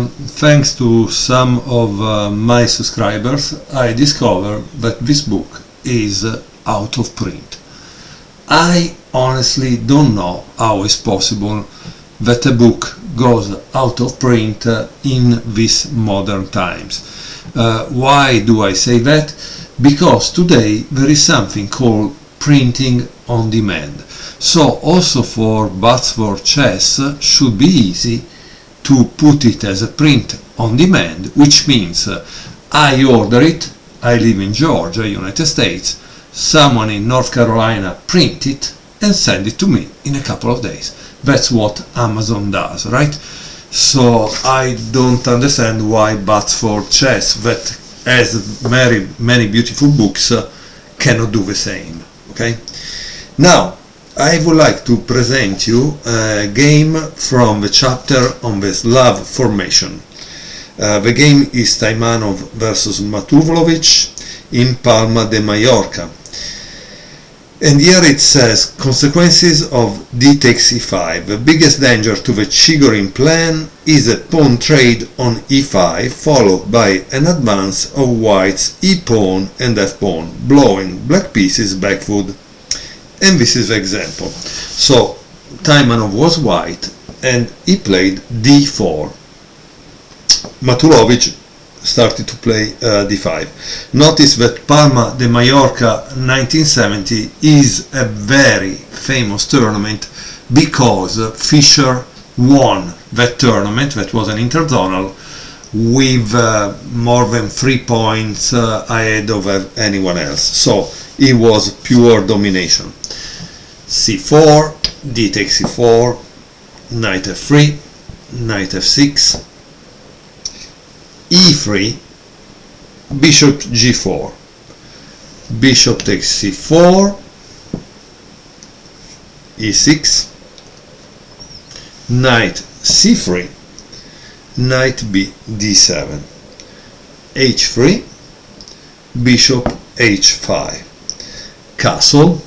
thanks to some of my subscribers, I discovered that this book is out of print. I honestly don't know how it's possible that a book goes out of print in these modern times. Why do I say that? Because today there is something called printing on demand. So also for Bats for Chess should be easy to put it as a print on demand, which means I order it, I live in Georgia, United States, someone in North Carolina print it and send it to me in a couple of days. That's what Amazon does, right? So I don't understand why Bats for Chess, that has many beautiful books, cannot do the same. Okay. Now I would like to present you a game from the chapter on the Slav formation. The game is Taimanov versus Matulovic in Palma de Mallorca. And here it says, consequences of d takes e5. The biggest danger to the Chigorin plan is a pawn trade on e5 followed by an advance of white's e-pawn and f-pawn, blowing black pieces back foot. And this is the example. So Taimanov was white and he played d4. Matulovic started to play d5. Notice that Palma de Mallorca 1970 is a very famous tournament because Fischer won that tournament, that was an interzonal, with more than 3 points ahead of anyone else. So it was pure domination. c4, d takes c4, knight f3, knight f6, e3, bishop g4, bishop takes c4, e6, knight c3, knight b d7, h3, bishop h5, castle,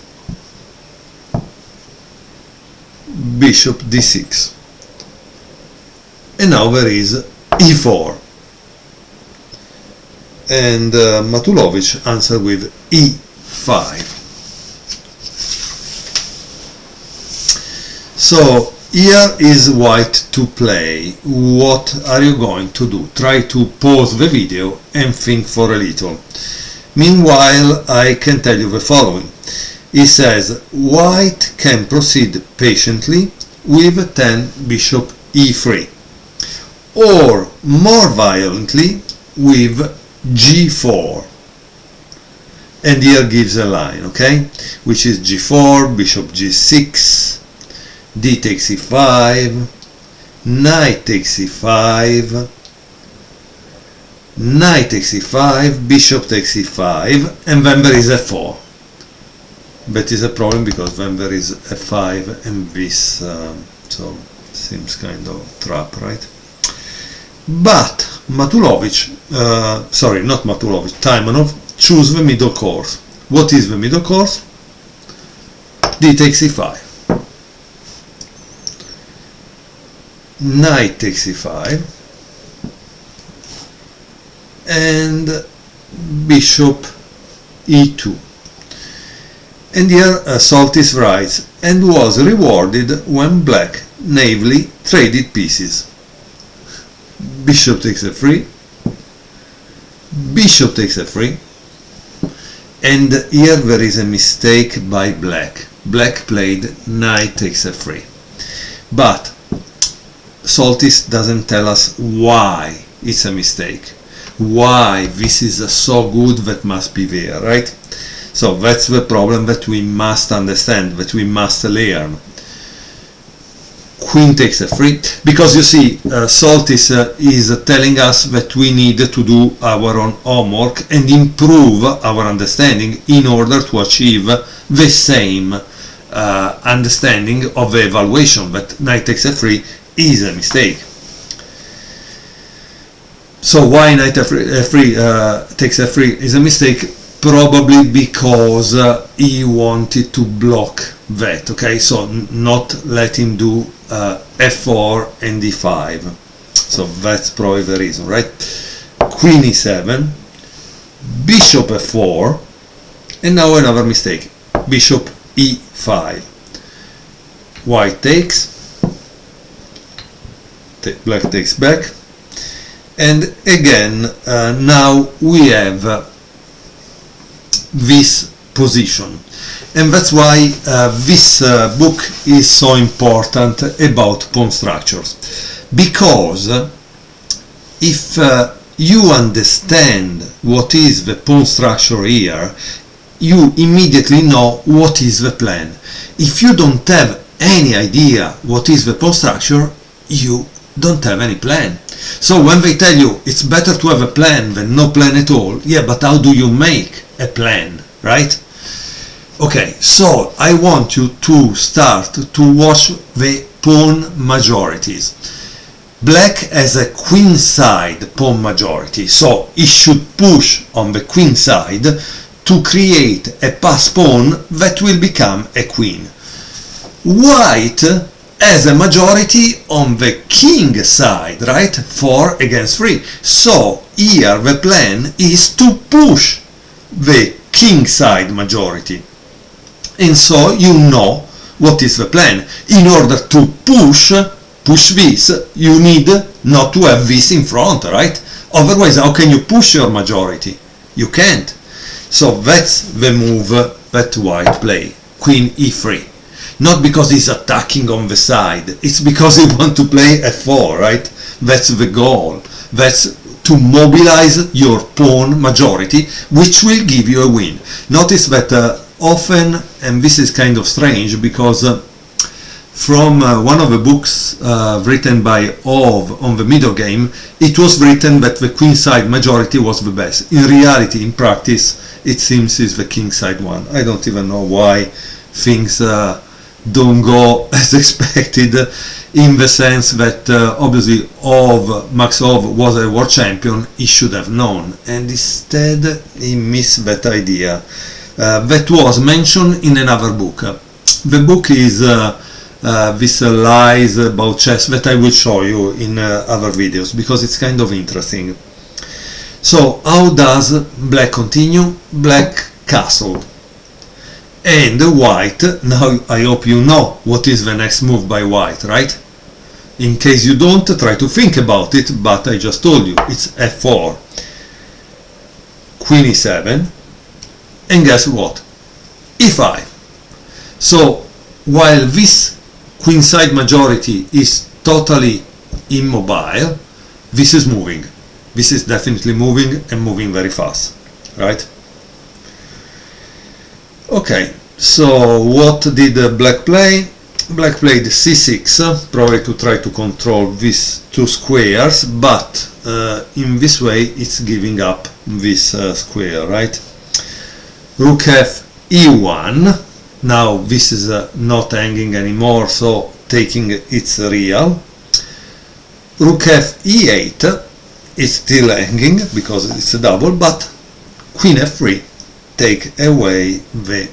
bishop d6, and now there is e4. And Matulovic answered with e5. So here is white to play. What are you going to do? Try to pause the video and think for a little. Meanwhile, I can tell you the following. He says white can proceed patiently with 10 bishop e3, or more violently with g4, and here gives a line, okay, which is g4, bishop g6, d takes e5, knight takes e5, knight takes e5, bishop takes e5, and then there is f4. That is a problem because then there is f5 and this, so seems kind of trap, right? But Matulovic, sorry, not Matulovic, Taimanov choose the middle course. What is the middle course? D takes e5, knight takes e5, and bishop e2. And here Soltis writes, and was rewarded when black naively traded pieces. Bishop takes f3, bishop takes f3, and here there is a mistake by black. Black played knight takes f3, but Soltis doesn't tell us why it's a mistake, why this is so good that must be there, right? So that's the problem that we must understand, that we must learn. Queen takes f3, because you see Soltis is telling us that we need to do our own homework and improve our understanding in order to achieve the same understanding of the evaluation, that knight takes f3 is a mistake. So why knight f3 takes f3 is a mistake? Probably because he wanted to block that, okay, so not let him do f4 and d5. So that's probably the reason, right? Queen e7, bishop f4, and now another mistake, bishop e5. White takes, black takes back, and again now we have this position, and that's why this book is so important about pawn structures, because if you understand what is the pawn structure here, you immediately know what is the plan. If you don't have any idea what is the pawn structure, you don't have any plan. So when they tell you it's better to have a plan than no plan at all, yeah, but how do you make a plan, right? Okay, so I want you to start to watch the pawn majorities. Black has a queen side pawn majority, so it should push on the queen side to create a pass pawn that will become a queen. White has a majority on the king side, right? 4 against 3. So here the plan is to push the king side majority. And so you know what is the plan. In order to push this, you need not to have this in front, right? Otherwise, how can you push your majority? You can't. So that's the move that white play, queen e3. Not because he's attacking on the side, it's because he wants to play f4, right? That's the goal. That's to mobilize your pawn majority, which will give you a win. Notice that often, and this is kind of strange, because from one of the books written by Ove on the middle game, it was written that the queen side majority was the best. In reality, in practice, it seems is the king side one. I don't even know why things don't go as expected, in the sense that obviously Max Ove was a world champion, he should have known, and instead he missed that idea. That was mentioned in another book. The book is this lies about chess that I will show you in other videos, because it's kind of interesting. So how does black continue? Black castle. And white, now I hope you know what is the next move by white, right? In case you don't, try to think about it, but I just told you, it's f4. Queen e7, and guess what? e5. So while this queen side majority is totally immobile, this is moving. This is definitely moving, and moving very fast, right? Okay, so what did black play? Black played c6, probably to try to control these two squares, but in this way it's giving up this square, right? Rook f e1, now this is not hanging anymore, so taking its real. Rook f e8 is still hanging because it's a double, but queen f3 take away the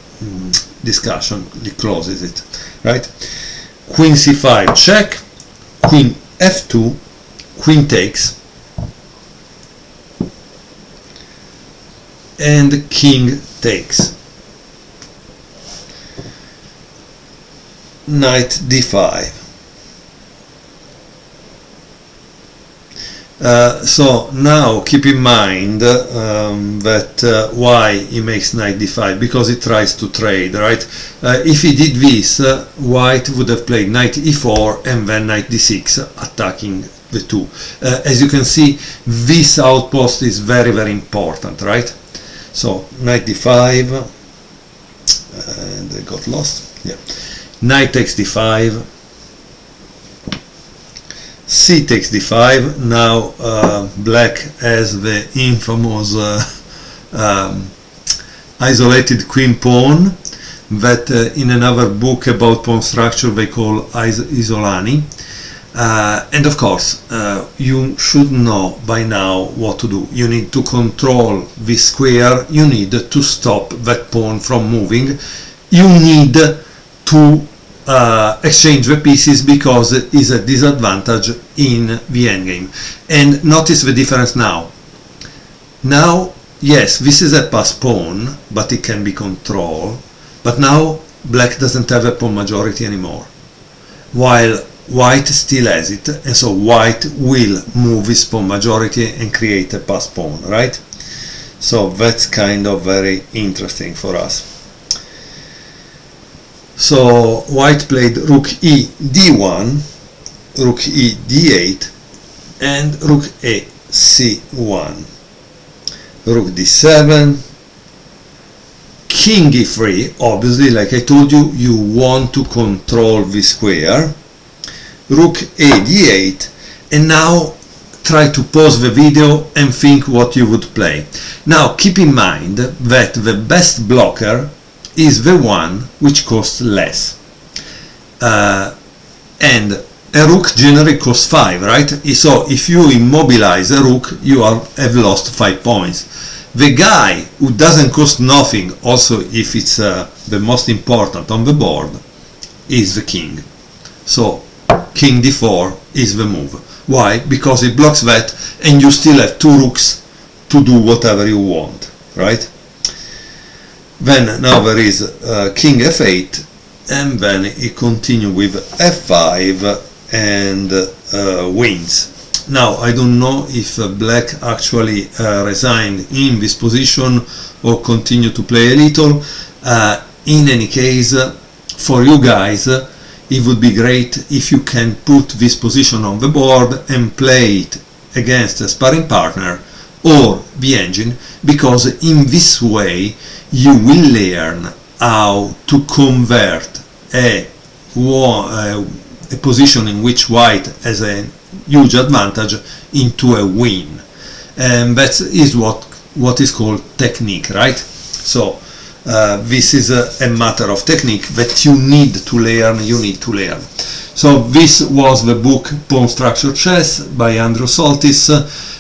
discussion, it closes it, right? Queen c5 check, queen f2, queen takes, and king takes. Knight d5. So now keep in mind that why he makes knight d5, because he tries to trade, right? If he did this, white would have played knight e4 and then knight d6, attacking the two. As you can see, this outpost is very, very important, right? So knight d5, and I got lost. Yeah, knight takes d5. C takes d5. Now black has the infamous isolated queen pawn that in another book about pawn structure they call Isolani, and of course you should know by now what to do. You need to control this square, you need to stop that pawn from moving, you need to exchange the pieces because it is a disadvantage in the endgame. And notice the difference now. Now, yes, this is a pass pawn, but it can be controlled. But now black doesn't have a pawn majority anymore, while white still has it, and so white will move his pawn majority and create a pass pawn, right? So that's kind of very interesting for us. So white played rook e d1, rook e d8, and rook a c1, rook d7, king e3. Obviously, like I told you, you want to control the square, rook a d8, and now try to pause the video and think what you would play. Now keep in mind that the best blocker is the one which costs less, and a rook generally costs 5, right? So if you immobilize a rook, you have lost 5 points. The guy who doesn't cost nothing, also if it's the most important on the board, is the king. So king d4 is the move. Why? Because it blocks that, and you still have 2 rooks to do whatever you want, right? Then now there is king f8, and then he continues with f5 and wins. Now I don't know if black actually resigned in this position or continue to play a little. In any case, for you guys, it would be great if you can put this position on the board and play it against a sparring partner or the engine, because in this way you will learn how to convert a position in which white has a huge advantage into a win, and that is what is called technique, right? So this is a matter of technique that you need to learn. So this was the book Pawn Structure Chess by Andrew Soltis.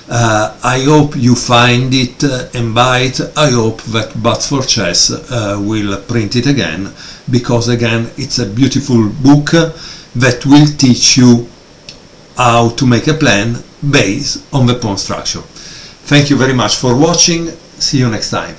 I hope you find it and buy it. I hope that Buts for Chess will print it again, because again it's a beautiful book that will teach you how to make a plan based on the pawn structure. Thank you very much for watching. See you next time.